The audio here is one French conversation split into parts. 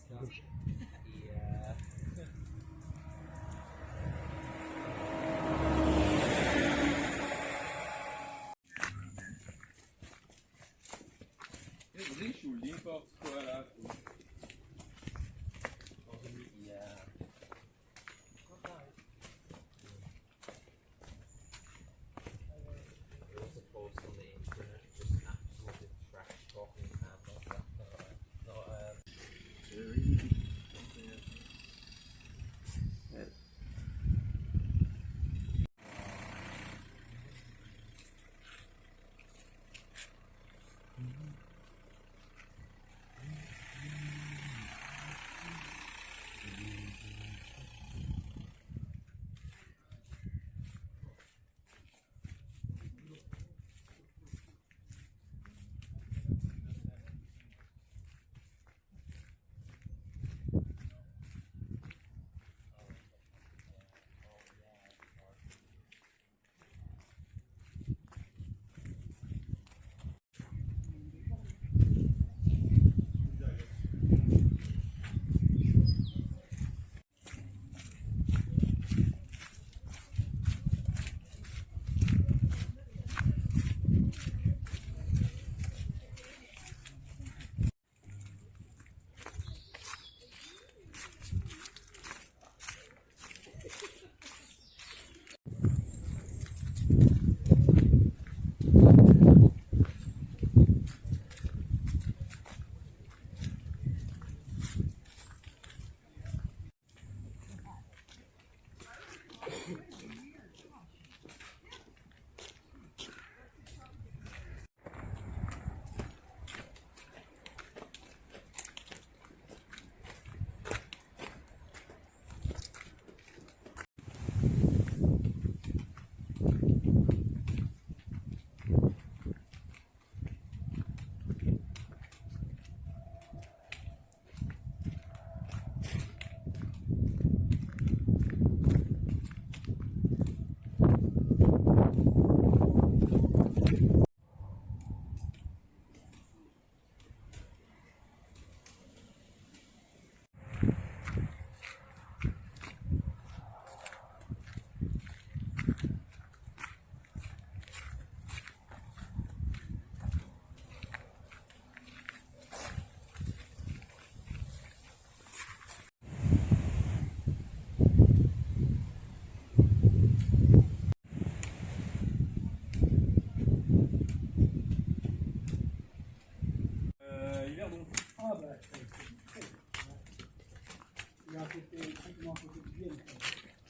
Yeah. Riche ou n'importe quoi là. Yeah. It was a post on the internet, just absolutely trash talking and Hiver donc. Ah bah, il a affecté typiquement côté de Vienne.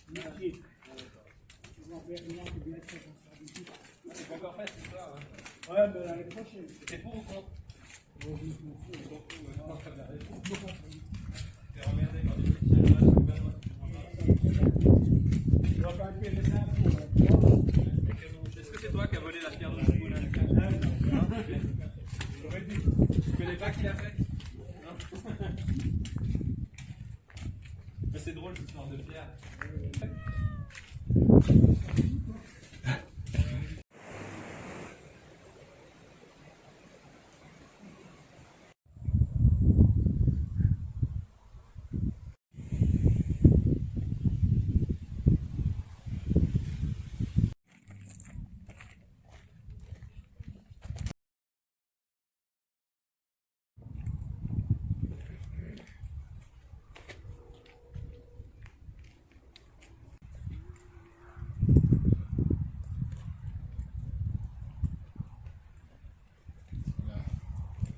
Métier. Ils ont fait rien que bien être responsabilité. C'est pas encore fait, c'est ça. Hein. Ouais, mais l'année prochaine. C'est pour ou contre? Bon, je m'en fous. Non, très bien. Je m'en fous. T'es emmerdé par des métiers là, c'est bien. Je vais pas payer les impôts. Est-ce que c'est toi qui as volé la pierre de chevaux là? J'aurais dû. Tu connais pas qui l'a fait? Non. Mais c'est drôle cette histoire de pierre.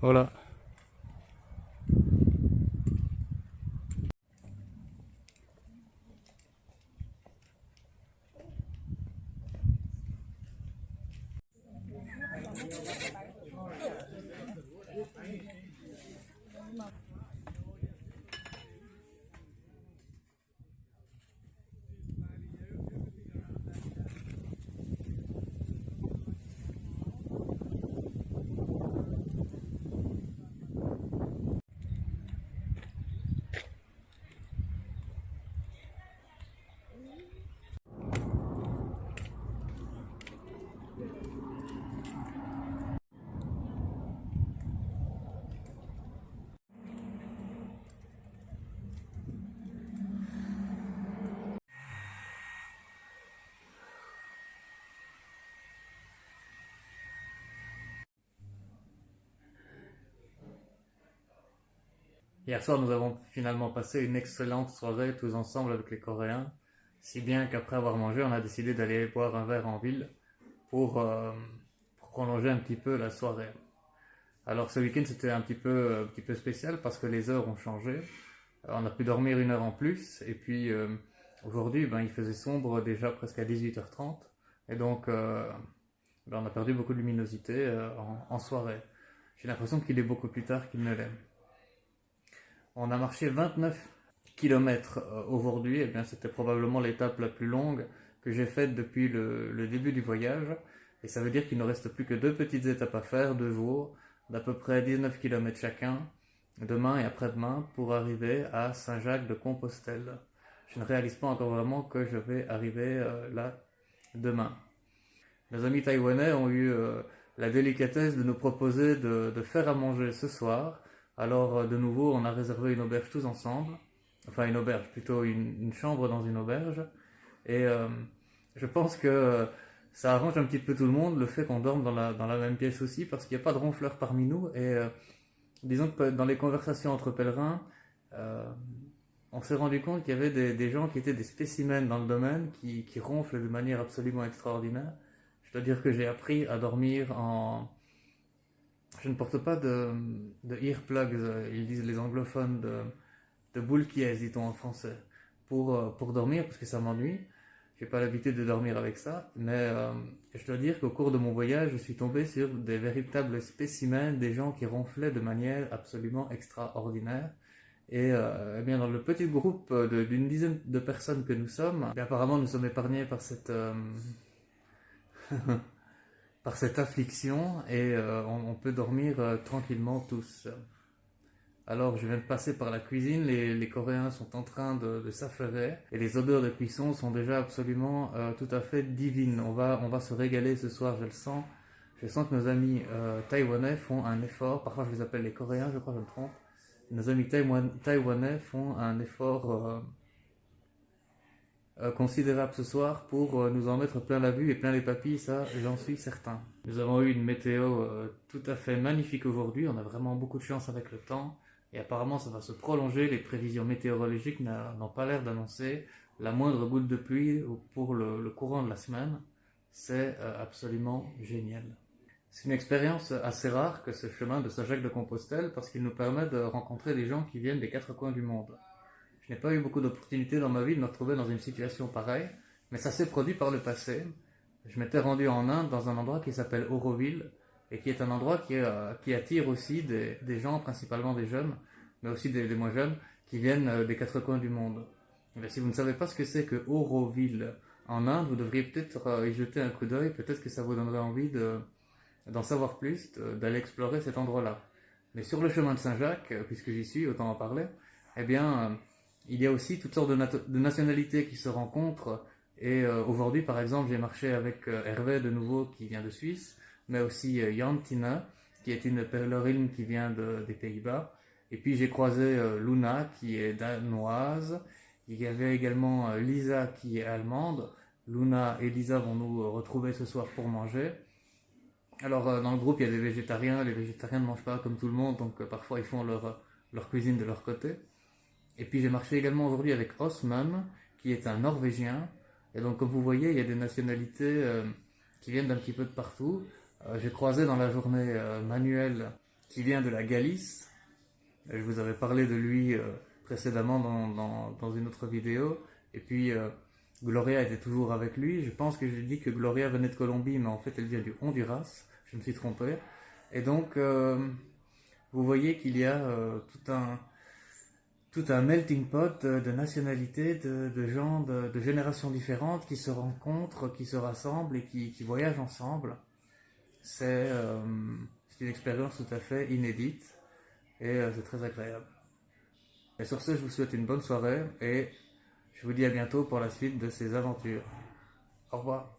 Voilà. Hier soir, nous avons finalement passé une excellente soirée tous ensemble avec les Coréens, si bien qu'après avoir mangé, on a décidé d'aller boire un verre en ville pour prolonger un petit peu la soirée. Alors ce week-end, c'était un petit peu spécial parce que les heures ont changé. On a pu dormir une heure en plus, et puis aujourd'hui, il faisait sombre déjà presque à 18h30, et donc on a perdu beaucoup de luminosité en soirée. J'ai l'impression qu'il est beaucoup plus tard qu'il ne l'est. On a marché 29 km aujourd'hui, et bien c'était probablement l'étape la plus longue que j'ai faite depuis le début du voyage, et ça veut dire qu'il ne reste plus que 2 petites étapes à faire, 2 jours, d'à peu près 19 km chacun, demain et après-demain, pour arriver à Saint-Jacques-de-Compostelle. Je ne réalise pas encore vraiment que je vais arriver là demain. Nos amis taïwanais ont eu la délicatesse de nous proposer de faire à manger ce soir. Alors de nouveau, on a réservé une auberge tous ensemble, enfin une auberge, plutôt une chambre dans une auberge, et je pense que ça arrange un petit peu tout le monde, le fait qu'on dorme dans la même pièce aussi, parce qu'il n'y a pas de ronfleurs parmi nous, et disons que dans les conversations entre pèlerins, on s'est rendu compte qu'il y avait des gens qui étaient des spécimens dans le domaine, qui ronflent de manière absolument extraordinaire. Je dois dire que j'ai appris à dormir Je ne porte pas de earplugs, ils disent les anglophones, de boules qui est, dit-on en français, pour dormir, parce que ça m'ennuie. J'ai pas l'habitude de dormir avec ça, mais je dois dire qu'au cours de mon voyage, je suis tombé sur des véritables spécimens, des gens qui ronflaient de manière absolument extraordinaire. Et eh bien dans le petit groupe d'une dizaine de personnes que nous sommes, apparemment nous sommes épargnés par cette par cette affliction, et on peut dormir tranquillement tous. Alors je viens de passer par la cuisine, les Coréens sont en train de s'affairer, et les odeurs de cuisson sont déjà absolument tout à fait divines. On va se régaler ce soir, je le sens. Je sens que nos amis taïwanais font un effort, parfois je les appelle les Coréens, je crois que je me trompe. Nos amis taïwanais font un effort considérable ce soir pour nous en mettre plein la vue et plein les papilles, ça j'en suis certain. Nous avons eu une météo tout à fait magnifique aujourd'hui, on a vraiment beaucoup de chance avec le temps, et apparemment ça va se prolonger, les prévisions météorologiques n'ont pas l'air d'annoncer la moindre goutte de pluie pour le courant de la semaine. C'est absolument génial. C'est une expérience assez rare que ce chemin de Saint-Jacques-de-Compostelle, parce qu'il nous permet de rencontrer des gens qui viennent des 4 coins du monde. Je n'ai pas eu beaucoup d'opportunités dans ma vie de me retrouver dans une situation pareille, mais ça s'est produit par le passé. Je m'étais rendu en Inde dans un endroit qui s'appelle Auroville, et qui est un endroit qui attire aussi des gens, principalement des jeunes, mais aussi des moins jeunes, qui viennent des 4 coins du monde. Et si vous ne savez pas ce que c'est que Auroville en Inde, vous devriez peut-être y jeter un coup d'œil, peut-être que ça vous donnerait envie d'en savoir plus, d'aller explorer cet endroit-là. Mais sur le chemin de Saint-Jacques, puisque j'y suis, autant en parler, eh bien, il y a aussi toutes sortes de nationalités qui se rencontrent, et aujourd'hui, par exemple, j'ai marché avec Hervé de nouveau, qui vient de Suisse, mais aussi Jantine, qui est une pèlerine qui vient des Pays-Bas, et puis j'ai croisé Luna, qui est danoise. Il y avait également Lisa, qui est allemande. Luna et Lisa vont nous retrouver ce soir pour manger. Alors dans le groupe il y a des végétariens, les végétariens ne mangent pas comme tout le monde, donc parfois ils font leur cuisine de leur côté. Et puis j'ai marché également aujourd'hui avec Osman, qui est un Norvégien, et donc comme vous voyez il y a des nationalités qui viennent d'un petit peu de partout. J'ai croisé dans la journée Manuel, qui vient de la Galice. Je vous avais parlé de lui précédemment dans une autre vidéo, et puis Gloria était toujours avec lui. Je pense que j'ai dit que Gloria venait de Colombie, mais en fait elle vient du Honduras, je me suis trompé. Et donc vous voyez qu'il y a tout un melting pot de nationalités, de gens de générations différentes qui se rencontrent, qui se rassemblent et qui voyagent ensemble. C'est une expérience tout à fait inédite, et c'est très agréable. Et sur ce, je vous souhaite une bonne soirée, et je vous dis à bientôt pour la suite de ces aventures. Au revoir.